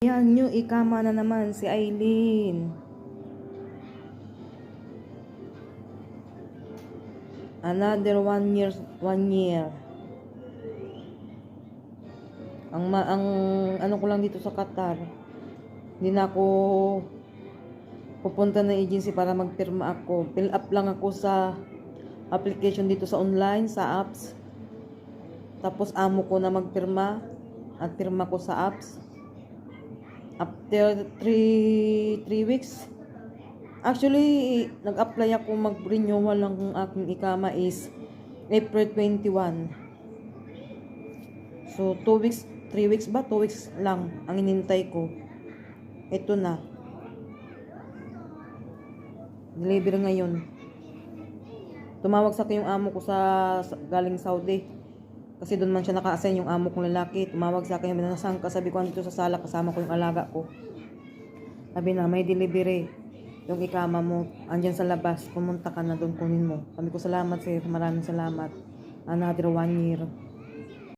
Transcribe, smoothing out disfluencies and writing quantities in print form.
Yan nyo, ikama na naman si Aileen. Another 1 year, 1 year. Ang ano ko lang dito sa Qatar, hindi na ako pupunta ng agency para magpirma ako. Fill up lang ako sa application dito sa online, sa apps. Tapos amo ko na magpirma at pirma ko sa apps. After 3 weeks, actually, nag-apply ako mag-renewal ng aking ikama is April 21. So, 2 weeks, 3 weeks ba? 2 weeks lang ang inintay ko. Ito na. Deliver ngayon. Tumawag sa akin yung amo ko sa galing Saudi. Kasi doon man siya naka-assign yung amo kong lalaki. Tumawag sa akin, nasaan ka? Sabi ko, andito sa sala, kasama ko yung alaga ko. Sabi na, may delivery. Yung ikama mo, andyan sa labas. Pumunta ka na doon, kunin mo. Sabi ko, salamat sir, maraming salamat. Another 1 year.